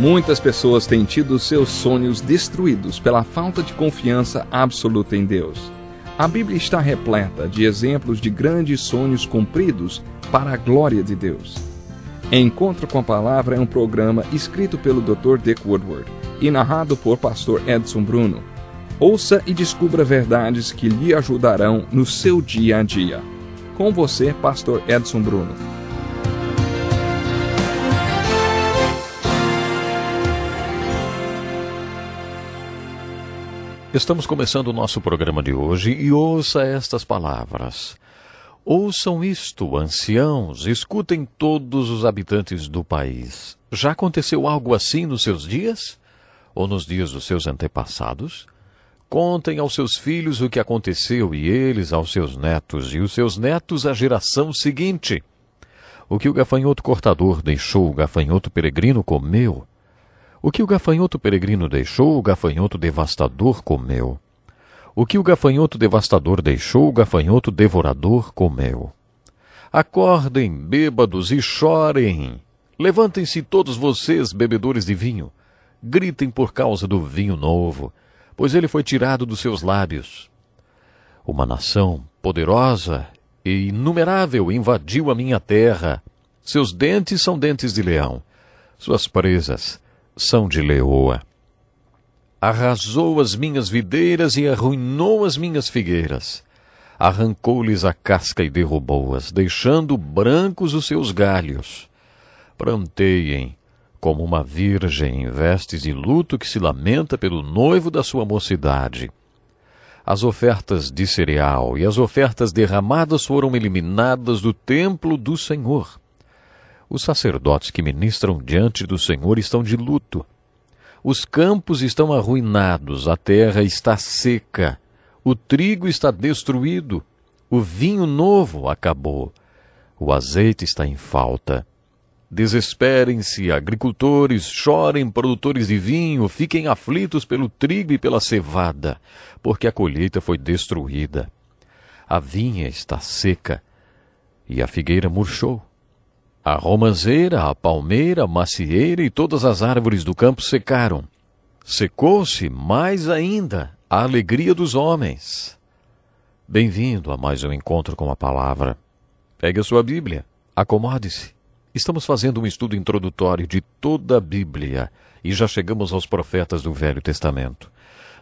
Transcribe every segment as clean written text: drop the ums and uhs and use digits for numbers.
Muitas pessoas têm tido seus sonhos destruídos pela falta de confiança absoluta em Deus. A Bíblia está repleta de exemplos de grandes sonhos cumpridos para a glória de Deus. Encontro com a Palavra é um programa escrito pelo Dr. Dick Woodward e narrado por Pastor Edson Bruno. Ouça e descubra verdades que lhe ajudarão no seu dia a dia. Com você, Pastor Edson Bruno. Estamos começando o nosso programa de hoje e ouça estas palavras. Ouçam isto, anciãos, escutem todos os habitantes do país. Já aconteceu algo assim nos seus dias? Ou nos dias dos seus antepassados? Contem aos seus filhos o que aconteceu e eles aos seus netos, e os seus netos à geração seguinte. O que o gafanhoto cortador deixou, o gafanhoto peregrino comeu. O que o gafanhoto peregrino deixou, o gafanhoto devastador comeu. O que o gafanhoto devastador deixou, o gafanhoto devorador comeu. Acordem, bêbados, e chorem. Levantem-se todos vocês, bebedores de vinho. Gritem por causa do vinho novo, pois ele foi tirado dos seus lábios. Uma nação poderosa e inumerável invadiu a minha terra. Seus dentes são dentes de leão. Suas presas são de leoa. Arrasou as minhas videiras e arruinou as minhas figueiras. Arrancou-lhes a casca e derrubou-as, deixando brancos os seus galhos. Pranteiem como uma virgem em vestes de luto que se lamenta pelo noivo da sua mocidade. As ofertas de cereal e as ofertas derramadas foram eliminadas do templo do Senhor. Os sacerdotes que ministram diante do Senhor estão de luto. Os campos estão arruinados, a terra está seca, o trigo está destruído, o vinho novo acabou, o azeite está em falta. Desesperem-se, agricultores, chorem, produtores de vinho, fiquem aflitos pelo trigo e pela cevada, porque a colheita foi destruída. A vinha está seca e a figueira murchou. A romanceira, a palmeira, a macieira e todas as árvores do campo secaram. Secou-se mais ainda a alegria dos homens. Bem-vindo a mais um encontro com a Palavra. Pegue a sua Bíblia, acomode-se. Estamos fazendo um estudo introdutório de toda a Bíblia e já chegamos aos profetas do Velho Testamento.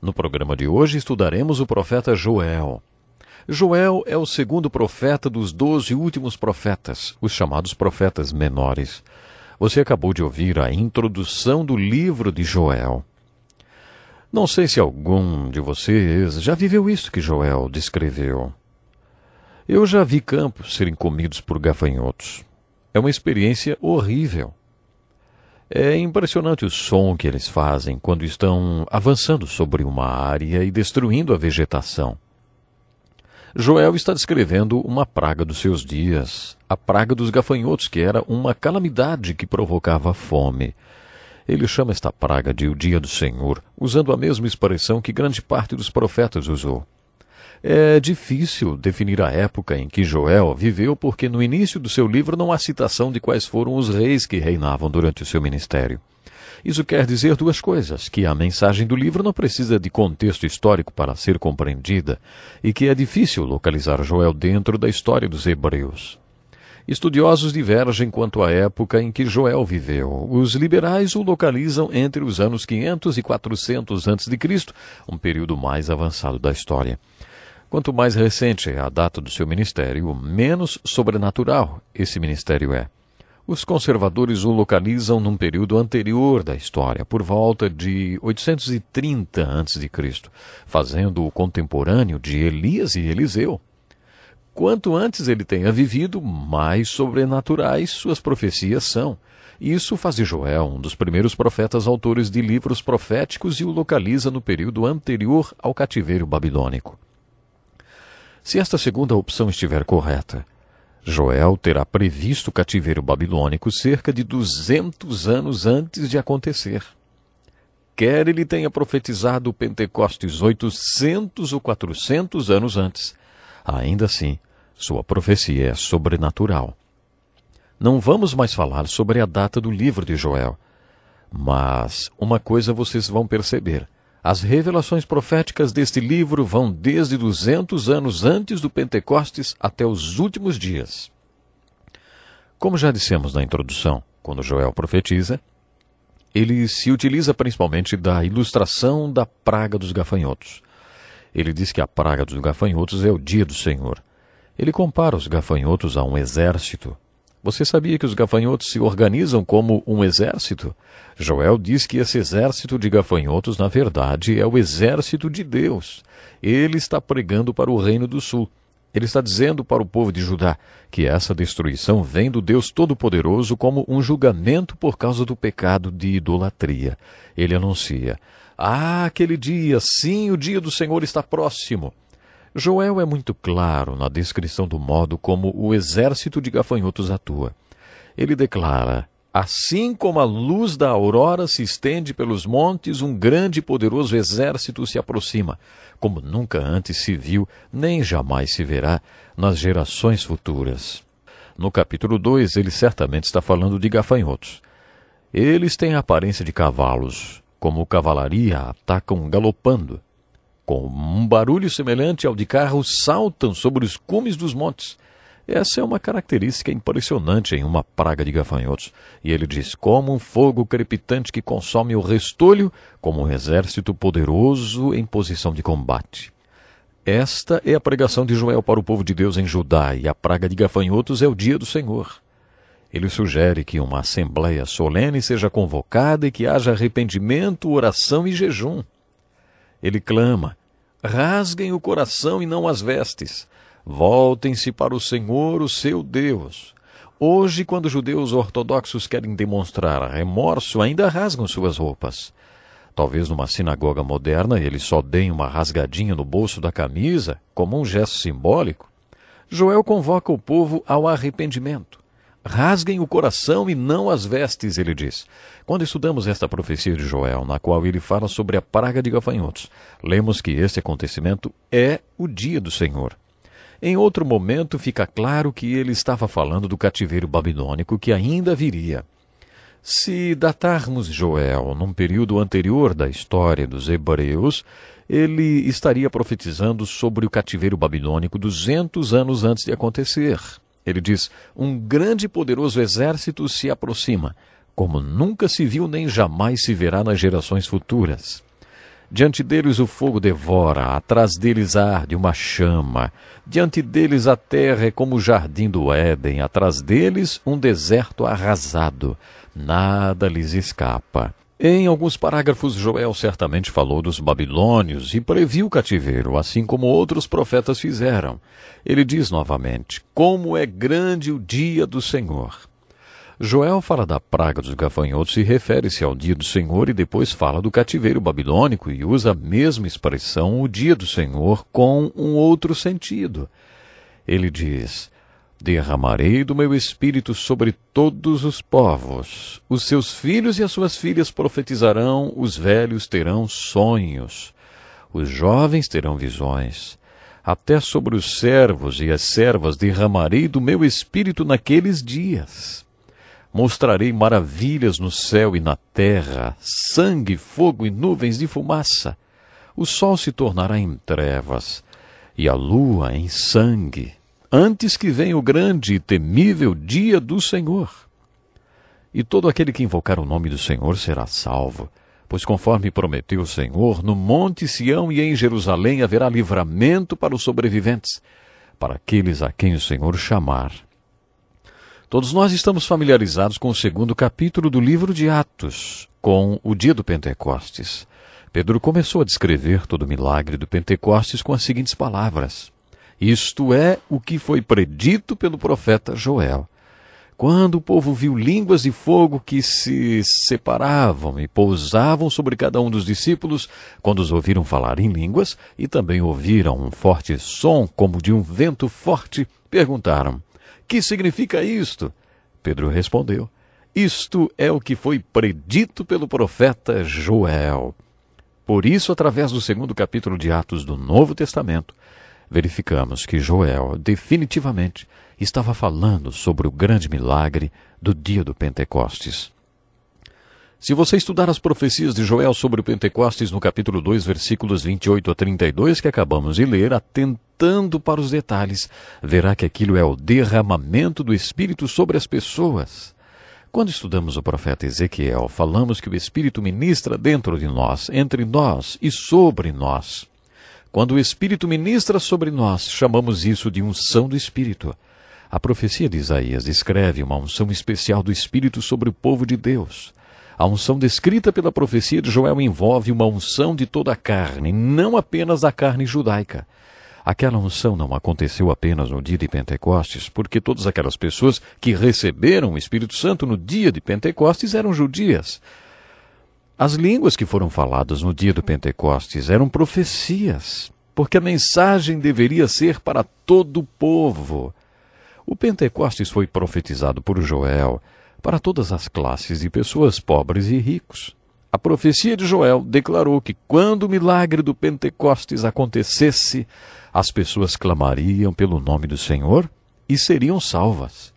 No programa de hoje estudaremos o profeta Joel. Joel é o segundo profeta dos 12 últimos profetas, os chamados profetas menores. Você acabou de ouvir a introdução do livro de Joel. Não sei se algum de vocês já viveu isso que Joel descreveu. Eu já vi campos serem comidos por gafanhotos. É uma experiência horrível. É impressionante o som que eles fazem quando estão avançando sobre uma área e destruindo a vegetação. Joel está descrevendo uma praga dos seus dias, a praga dos gafanhotos, que era uma calamidade que provocava fome. Ele chama esta praga de o dia do Senhor, usando a mesma expressão que grande parte dos profetas usou. É difícil definir a época em que Joel viveu, porque no início do seu livro não há citação de quais foram os reis que reinavam durante o seu ministério. Isso quer dizer duas coisas: que a mensagem do livro não precisa de contexto histórico para ser compreendida e que é difícil localizar Joel dentro da história dos hebreus. Estudiosos divergem quanto à época em que Joel viveu. Os liberais o localizam entre os anos 500 e 400 a.C., um período mais avançado da história. Quanto mais recente é a data do seu ministério, menos sobrenatural esse ministério é. Os conservadores o localizam num período anterior da história, por volta de 830 a.C., fazendo-o contemporâneo de Elias e Eliseu. Quanto antes ele tenha vivido, mais sobrenaturais suas profecias são. Isso faz de Joel um dos primeiros profetas autores de livros proféticos e o localiza no período anterior ao cativeiro babilônico. Se esta segunda opção estiver correta, Joel terá previsto o cativeiro babilônico cerca de 200 anos antes de acontecer. Quer ele tenha profetizado o Pentecostes 800 ou 400 anos antes, ainda assim, sua profecia é sobrenatural. Não vamos mais falar sobre a data do livro de Joel. Mas uma coisa vocês vão perceber: as revelações proféticas deste livro vão desde 200 anos antes do Pentecostes até os últimos dias. Como já dissemos na introdução, quando Joel profetiza, ele se utiliza principalmente da ilustração da praga dos gafanhotos. Ele diz que a praga dos gafanhotos é o dia do Senhor. Ele compara os gafanhotos a um exército. Você sabia que os gafanhotos se organizam como um exército? Joel diz que esse exército de gafanhotos, na verdade, é o exército de Deus. Ele está pregando para o Reino do Sul. Ele está dizendo para o povo de Judá que essa destruição vem do Deus Todo-Poderoso como um julgamento por causa do pecado de idolatria. Ele anuncia: aquele dia, sim, o dia do Senhor está próximo. Joel é muito claro na descrição do modo como o exército de gafanhotos atua. Ele declara: assim como a luz da aurora se estende pelos montes, um grande e poderoso exército se aproxima, como nunca antes se viu, nem jamais se verá nas gerações futuras. No capítulo 2, ele certamente está falando de gafanhotos. Eles têm a aparência de cavalos, como cavalaria atacam galopando. Com um barulho semelhante ao de carros, saltam sobre os cumes dos montes. Essa é uma característica impressionante em uma praga de gafanhotos. E ele diz: como um fogo crepitante que consome o restolho, como um exército poderoso em posição de combate. Esta é a pregação de Joel para o povo de Deus em Judá, e a praga de gafanhotos é o dia do Senhor. Ele sugere que uma assembleia solene seja convocada e que haja arrependimento, oração e jejum. Ele clama: rasguem o coração e não as vestes. Voltem-se para o Senhor, o seu Deus. Hoje, quando os judeus ortodoxos querem demonstrar remorso, ainda rasgam suas roupas. Talvez numa sinagoga moderna eles só deem uma rasgadinha no bolso da camisa, como um gesto simbólico. Joel convoca o povo ao arrependimento. Rasguem o coração e não as vestes, ele diz. Quando estudamos esta profecia de Joel, na qual ele fala sobre a praga de gafanhotos, lemos que este acontecimento é o dia do Senhor. Em outro momento, fica claro que ele estava falando do cativeiro babilônico que ainda viria. Se datarmos Joel num período anterior da história dos hebreus, ele estaria profetizando sobre o cativeiro babilônico 200 anos antes de acontecer. Ele diz: um grande e poderoso exército se aproxima, como nunca se viu nem jamais se verá nas gerações futuras. Diante deles o fogo devora, atrás deles arde uma chama. Diante deles a terra é como o jardim do Éden, atrás deles um deserto arrasado. Nada lhes escapa. Em alguns parágrafos, Joel certamente falou dos babilônios e previu o cativeiro, assim como outros profetas fizeram. Ele diz novamente: como é grande o dia do Senhor. Joel fala da praga dos gafanhotos e refere-se ao dia do Senhor, e depois fala do cativeiro babilônico e usa a mesma expressão, o dia do Senhor, com um outro sentido. Ele diz: derramarei do meu espírito sobre todos os povos. Os seus filhos e as suas filhas profetizarão, os velhos terão sonhos, os jovens terão visões. Até sobre os servos e as servas derramarei do meu espírito naqueles dias. Mostrarei maravilhas no céu e na terra, sangue, fogo e nuvens de fumaça. O sol se tornará em trevas e a lua em sangue, antes que venha o grande e temível dia do Senhor. E todo aquele que invocar o nome do Senhor será salvo, pois conforme prometeu o Senhor, no monte Sião e em Jerusalém haverá livramento para os sobreviventes, para aqueles a quem o Senhor chamar. Todos nós estamos familiarizados com o 2º capítulo do livro de Atos, com o dia do Pentecostes. Pedro começou a descrever todo o milagre do Pentecostes com as seguintes palavras: isto é o que foi predito pelo profeta Joel. Quando o povo viu línguas de fogo que se separavam e pousavam sobre cada um dos discípulos, quando os ouviram falar em línguas e também ouviram um forte som como de um vento forte, perguntaram: que significa isto? Pedro respondeu: isto é o que foi predito pelo profeta Joel. Por isso, através do 2º capítulo de Atos do Novo Testamento, verificamos que Joel definitivamente estava falando sobre o grande milagre do dia do Pentecostes. Se você estudar as profecias de Joel sobre o Pentecostes no capítulo 2, versículos 28 a 32, que acabamos de ler, atentando para os detalhes, verá que aquilo é o derramamento do Espírito sobre as pessoas. Quando estudamos o profeta Ezequiel, falamos que o Espírito ministra dentro de nós, entre nós e sobre nós. Quando o Espírito ministra sobre nós, chamamos isso de unção do Espírito. A profecia de Isaías descreve uma unção especial do Espírito sobre o povo de Deus. A unção descrita pela profecia de Joel envolve uma unção de toda a carne, não apenas da carne judaica. Aquela unção não aconteceu apenas no dia de Pentecostes, porque todas aquelas pessoas que receberam o Espírito Santo no dia de Pentecostes eram judias. As línguas que foram faladas no dia do Pentecostes eram profecias, porque a mensagem deveria ser para todo o povo. O Pentecostes foi profetizado por Joel para todas as classes de pessoas pobres e ricos. A profecia de Joel declarou que quando o milagre do Pentecostes acontecesse, as pessoas clamariam pelo nome do Senhor e seriam salvas.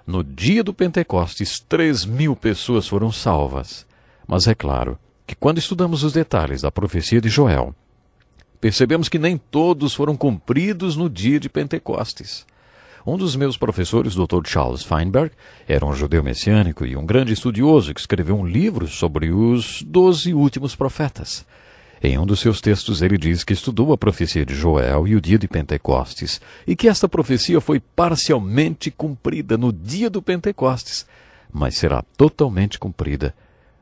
No dia do Pentecostes, 3.000 pessoas foram salvas. Mas é claro que quando estudamos os detalhes da profecia de Joel, percebemos que nem todos foram cumpridos no dia de Pentecostes. Um dos meus professores, Dr. Charles Feinberg, era um judeu messiânico e um grande estudioso que escreveu um livro sobre os 12 últimos profetas. Em um dos seus textos ele diz que estudou a profecia de Joel e o dia de Pentecostes, e que esta profecia foi parcialmente cumprida no dia do Pentecostes, mas será totalmente cumprida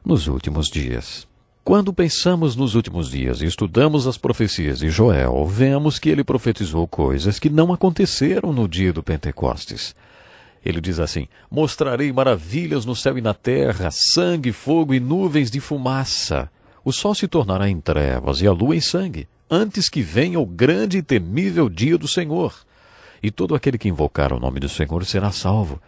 nos últimos dias. Quando pensamos nos últimos dias e estudamos as profecias de Joel, vemos que ele profetizou coisas que não aconteceram no dia do Pentecostes. Ele diz assim: mostrarei maravilhas no céu e na terra, sangue, fogo e nuvens de fumaça. O sol se tornará em trevas e a lua em sangue, antes que venha o grande e temível dia do Senhor. E todo aquele que invocar o nome do Senhor será salvo.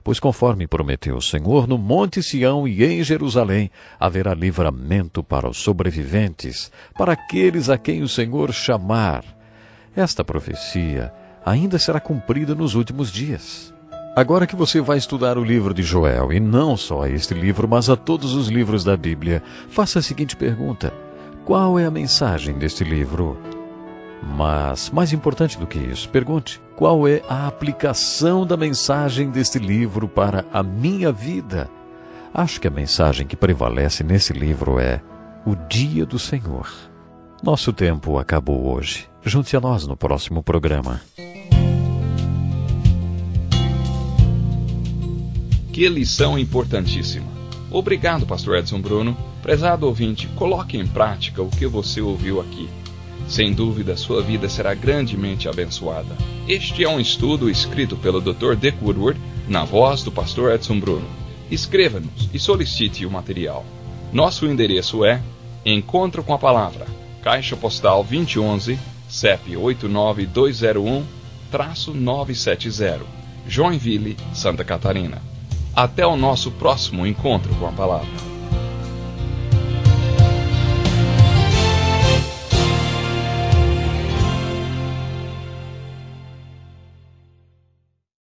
Pois conforme prometeu o Senhor, no Monte Sião e em Jerusalém haverá livramento para os sobreviventes, para aqueles a quem o Senhor chamar. Esta profecia ainda será cumprida nos últimos dias. Agora que você vai estudar o livro de Joel, e não só a este livro, mas a todos os livros da Bíblia, faça a seguinte pergunta: qual é a mensagem deste livro? Mas, mais importante do que isso, pergunte: qual é a aplicação da mensagem deste livro para a minha vida? Acho que a mensagem que prevalece nesse livro é o dia do Senhor. Nosso tempo acabou hoje. Junte-se a nós no próximo programa. Que lição importantíssima. Obrigado, Pastor Edson Bruno. Prezado ouvinte, coloque em prática o que você ouviu aqui. Sem dúvida, sua vida será grandemente abençoada. Este é um estudo escrito pelo Dr. Dick Woodward, na voz do Pastor Edson Bruno. Escreva-nos e solicite o material. Nosso endereço é Encontro com a Palavra, Caixa Postal 2011, CEP 89201-970, Joinville, Santa Catarina. Até o nosso próximo Encontro com a Palavra.